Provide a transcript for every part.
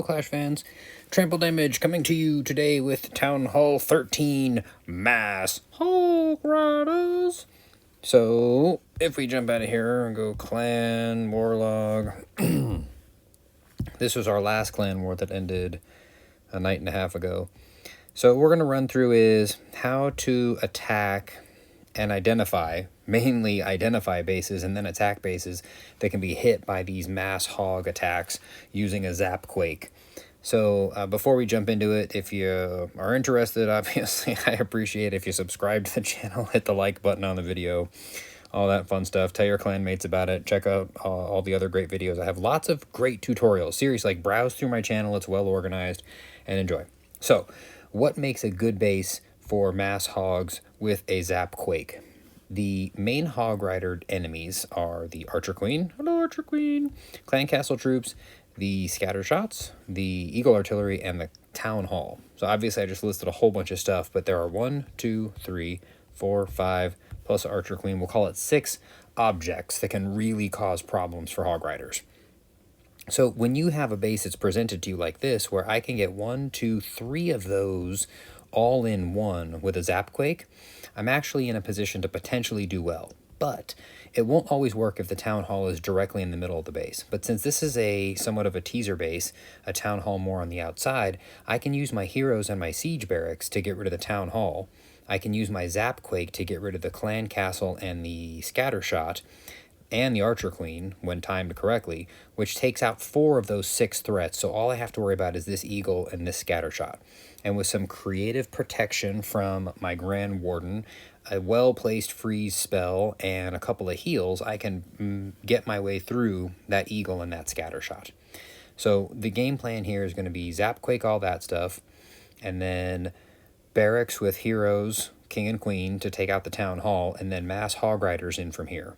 Hello, Clash fans. Trample Damage coming to you today with Town Hall 13 Mass Hogs. So, if we jump out of here and go Clan Warlog, this was our last Clan War that ended a night and a half ago. So, what we're going to run through is how to attack and identify, mainly identify bases and then attack bases that can be hit by these mass hog attacks using a zap quake. So before we jump into it, if you are interested, obviously I appreciate if you subscribe to the channel, hit the like button on the video, all that fun stuff. Tell your clanmates about it. Check out all the other great videos. I have lots of great tutorials. Seriously, like browse through my channel. It's well organized, and enjoy. So what makes a good base for mass hogs with a zap quake? The main hog rider enemies are the Archer Queen, hello Archer Queen, clan castle troops, the scatter shots, the eagle artillery, and the town hall. So obviously I just listed a whole bunch of stuff, but there are 1, 2, 3, 4, 5 plus Archer Queen. We'll call it 6 objects that can really cause problems for hog riders. So when you have a base that's presented to you like this, where I can get 1, 2, 3 of those all in one with a zap quake, I'm actually in a position to potentially do well. But it won't always work if the town hall is directly in the middle of the base. But since this is a somewhat of a teaser base, a town hall more on the outside, I can use my heroes and my siege barracks to get rid of the town hall. I can use my zap quake to get rid of the clan castle and the scatter shot and the Archer Queen when timed correctly, which takes out 4 of those 6 threats. So all I have to worry about is this eagle and this scatter shot. And with some creative protection from my Grand Warden, a well-placed freeze spell, and a couple of heals, I can get my way through that eagle and that scatter shot. So the game plan here is going to be zap quake, all that stuff, and then barracks with heroes, king and queen, to take out the town hall, and then mass hog riders in from here.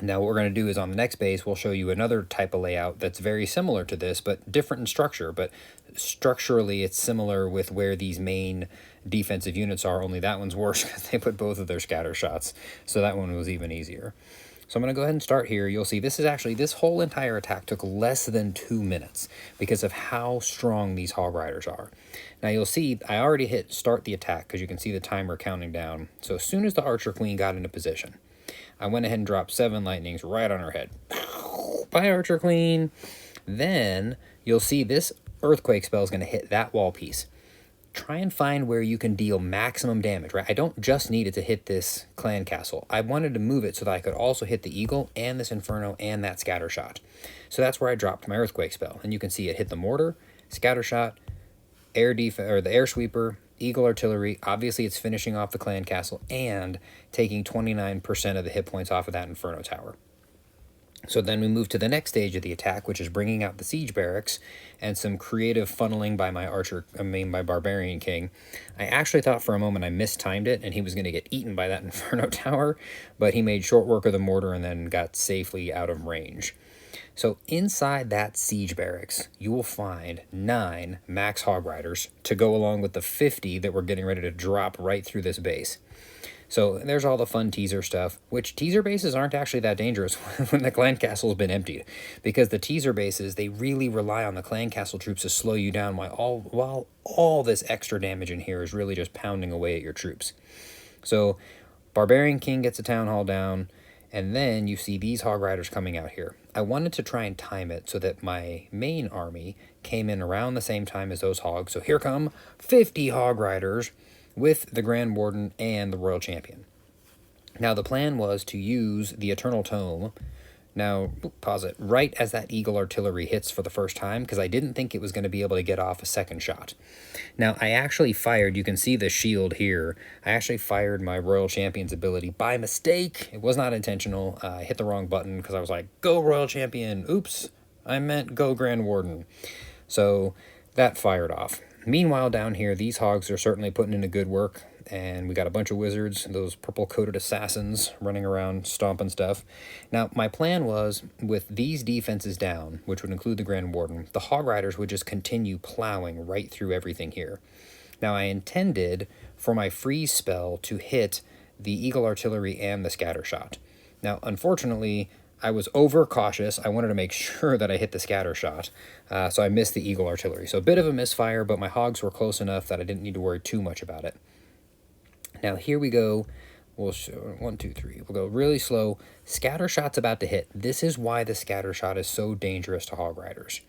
Now what we're going to do is on the next base, we'll show you another type of layout that's very similar to this, but different in structure. But structurally, it's similar with where these main defensive units are, only that one's worse because they put both of their scatter shots. So that one was even easier. So I'm going to go ahead and start here. You'll see this whole entire attack took less than 2 minutes because of how strong these hog riders are. Now you'll see I already hit start the attack because you can see the timer counting down. So as soon as the Archer Queen got into position, I went ahead and dropped 7 lightnings right on her head. Bye, Archer Queen. Then you'll see this earthquake spell is going to hit that wall piece. Try and find where you can deal maximum damage, right? I don't just need it to hit this clan castle. I wanted to move it so that I could also hit the eagle and this inferno and that scatter shot. So that's where I dropped my earthquake spell. And you can see it hit the mortar, scatter shot, the air sweeper, eagle artillery. Obviously it's finishing off the clan castle and taking 29% of the hit points off of that inferno tower. So then we move to the next stage of the attack, which is bringing out the siege barracks and some creative funneling by my barbarian king. I actually thought for a moment I mistimed it and he was going to get eaten by that inferno tower, but he made short work of the mortar and then got safely out of range. So inside that siege barracks, you will find 9 max hog riders to go along with the 50 that we're getting ready to drop right through this base. So there's all the fun teaser stuff, which teaser bases aren't actually that dangerous when the clan castle's been emptied, because the teaser bases, they really rely on the clan castle troops to slow you down while all this extra damage in here is really just pounding away at your troops. So Barbarian King gets a town hall down, and then you see these hog riders coming out here. I wanted to try and time it so that my main army came in around the same time as those hogs. So here come 50 hog riders with the Grand Warden and the Royal Champion. Now the plan was to use the Eternal Tome. Now, pause it, right as that eagle artillery hits for the first time, because I didn't think it was going to be able to get off a second shot. Now, I actually fired, you can see the shield here, I actually fired my Royal Champion's ability by mistake. It was not intentional. I hit the wrong button because I was like, go Royal Champion. Oops, I meant go Grand Warden. So that fired off. Meanwhile, down here, these hogs are certainly putting in a good work, and we got a bunch of wizards, those purple-coated assassins running around stomping stuff. Now, my plan was, with these defenses down, which would include the Grand Warden, the hog riders would just continue plowing right through everything here. Now, I intended for my freeze spell to hit the eagle artillery and the scatter shot. Now, unfortunately, I was overcautious. I wanted to make sure that I hit the scatter shot, so I missed the Eagle Artillery. So a bit of a misfire, but my hogs were close enough that I didn't need to worry too much about it. Now here we go. We'll show 1, 2, 3. We'll go really slow. Scatter shot's about to hit. This is why the scatter shot is so dangerous to hog riders.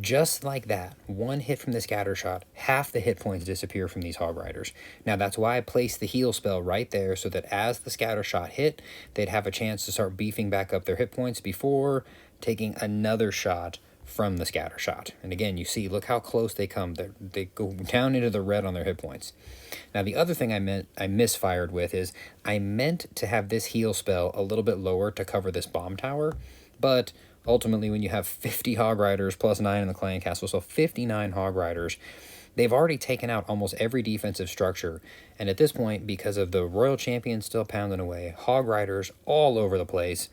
Just like that, one hit from the scatter shot, half the hit points disappear from these hog riders. Now that's why I placed the heal spell right there, so that as the scatter shot hit, they'd have a chance to start beefing back up their hit points before taking another shot from the scatter shot. And again, you see, look how close they come. They go down into the red on their hit points. Now the other thing I misfired with is I meant to have this heal spell a little bit lower to cover this bomb tower, but ultimately, when you have 50 hog riders plus 9 in the clan castle, so 59 hog riders, they've already taken out almost every defensive structure. And at this point, because of the royal champion still pounding away, hog riders all over the place,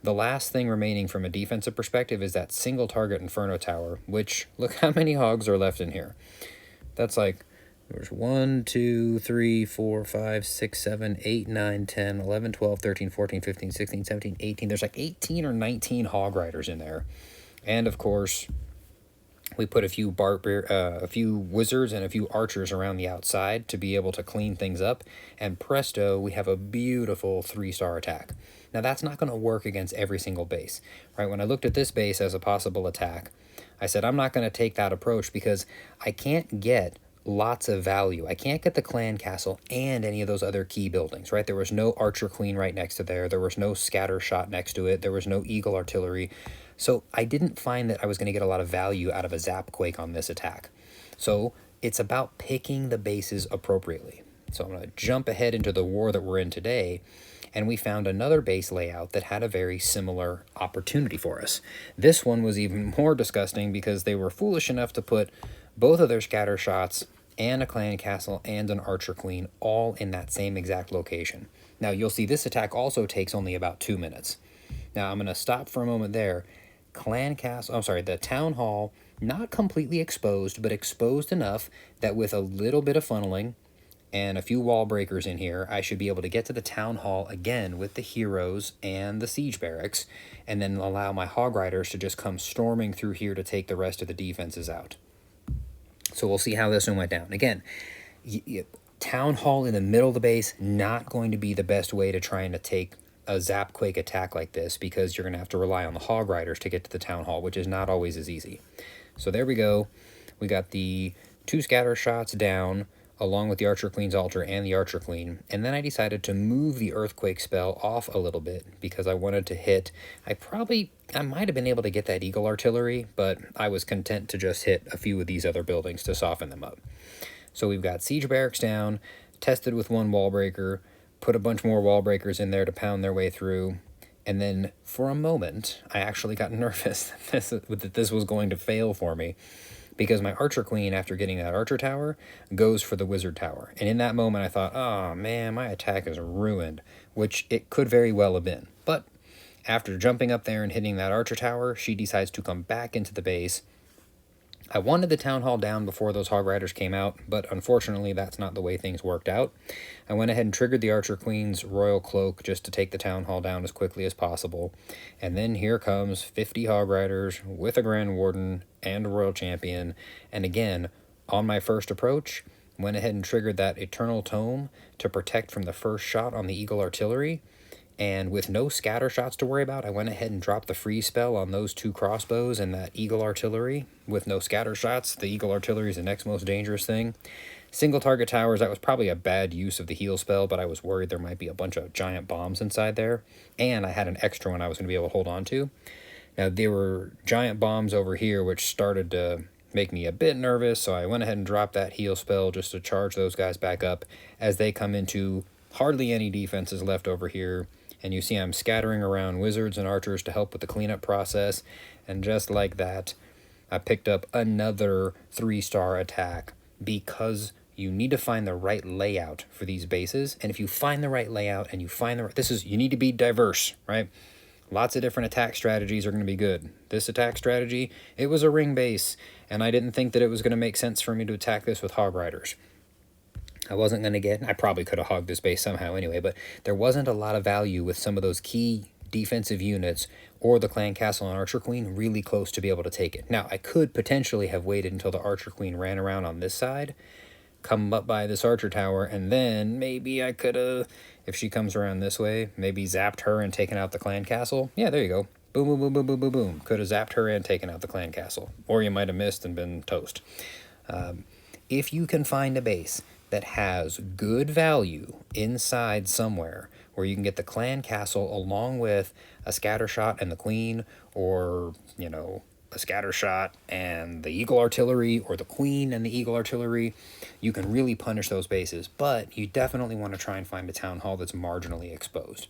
the last thing remaining from a defensive perspective is that single target Inferno Tower, which, look how many hogs are left in here. That's like, there's 1, 2, 3, 4, 5, 6, 7, 8, 9, 10, 11, 12, 13, 14, 15, 16, 17, 18. There's like 18 or 19 hog riders in there. And of course, we put a few wizards and a few archers around the outside to be able to clean things up. And presto, we have a beautiful 3-star attack. Now that's not going to work against every single base, right? When I looked at this base as a possible attack, I said, I'm not going to take that approach because I can't get lots of value. I can't get the clan castle and any of those other key buildings, right? There was no archer queen right next to there. There was no scatter shot next to it. There was no eagle artillery. So I didn't find that I was going to get a lot of value out of a zap quake on this attack. So it's about picking the bases appropriately. So I'm going to jump ahead into the war that we're in today, and we found another base layout that had a very similar opportunity for us. This one was even more disgusting because they were foolish enough to put both of their scatter shots and a clan castle and an archer queen all in that same exact location. Now you'll see this attack also takes only about 2 minutes. Now I'm going to stop for a moment there. The town hall, not completely exposed, but exposed enough that with a little bit of funneling and a few wall breakers in here, I should be able to get to the town hall again with the heroes and the siege barracks, and then allow my hog riders to just come storming through here to take the rest of the defenses out. So we'll see how this one went down. Again, town hall in the middle of the base, not going to be the best way to try and take a zap quake attack like this, because you're going to have to rely on the hog riders to get to the town hall, which is not always as easy. So there we go. We got the 2 scatter shots down, along with the Archer Queen's altar and the Archer Queen. And then I decided to move the Earthquake spell off a little bit because I wanted to hit, I might have been able to get that Eagle Artillery, but I was content to just hit a few of these other buildings to soften them up. So we've got Siege Barracks down, tested with 1 wall breaker, put a bunch more wall breakers in there to pound their way through. And then for a moment, I actually got nervous that this was going to fail for me, because my Archer Queen, after getting that Archer Tower, goes for the Wizard Tower. And in that moment, I thought, oh man, my attack is ruined, which it could very well have been. But after jumping up there and hitting that Archer Tower, she decides to come back into the base. I wanted the Town Hall down before those Hog Riders came out, but unfortunately that's not the way things worked out. I went ahead and triggered the Archer Queen's Royal Cloak just to take the Town Hall down as quickly as possible. And then here comes 50 Hog Riders with a Grand Warden and a Royal Champion. And again, on my first approach, went ahead and triggered that Eternal Tome to protect from the first shot on the Eagle Artillery. And with no scatter shots to worry about, I went ahead and dropped the freeze spell on those 2 crossbows and that Eagle Artillery. With no scatter shots, the Eagle Artillery is the next most dangerous thing. Single target towers, that was probably a bad use of the heal spell, but I was worried there might be a bunch of giant bombs inside there. And I had an extra one I was going to be able to hold on to. Now, there were giant bombs over here, which started to make me a bit nervous, so I went ahead and dropped that heal spell just to charge those guys back up as they come into hardly any defenses left over here. And you see I'm scattering around wizards and archers to help with the cleanup process. And just like that, I picked up another 3-star attack, because you need to find the right layout for these bases. And if you find the right layout and you find the right, you need to be diverse, right? Lots of different attack strategies are going to be good. This attack strategy, it was a ring base, and I didn't think that it was going to make sense for me to attack this with Hog Riders. I probably could have hogged this base somehow anyway, but there wasn't a lot of value with some of those key defensive units or the clan castle and archer queen really close to be able to take it. Now, I could potentially have waited until the archer queen ran around on this side, come up by this archer tower, and then maybe I could have, if she comes around this way, maybe zapped her and taken out the clan castle. Yeah, there you go. Boom, boom, boom, boom, boom, boom, boom. Could have zapped her and taken out the clan castle. Or you might have missed and been toast. If you can find a base that has good value inside somewhere where you can get the clan castle along with a scatter shot and the queen, or, you know, a scatter shot and the eagle artillery, or the queen and the eagle artillery, you can really punish those bases. But you definitely want to try and find a town hall that's marginally exposed.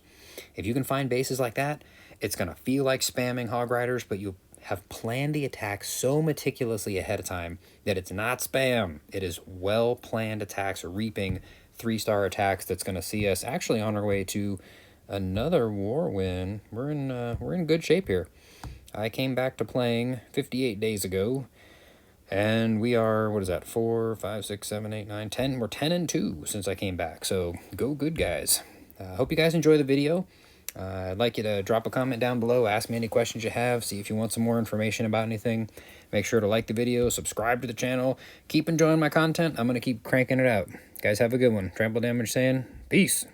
If you can find bases like that, it's going to feel like spamming hog riders, but you have planned the attack so meticulously ahead of time that it's not spam. It is well planned attacks, reaping 3-star attacks that's going to see us actually on our way to another war win. We're in good shape here. I came back to playing 58 days ago, and we are, what is that, 4, 5, 6, 7, 8, 9, 10. We're 10-2 since I came back, so go good, guys. Hope you guys enjoy the video. I'd like you to drop a comment down below, ask me any questions you have, see if you want some more information about anything. Make sure to like the video, subscribe to the channel, keep enjoying my content. I'm going to keep cranking it out. Guys, have a good one. Trample Damage saying, peace.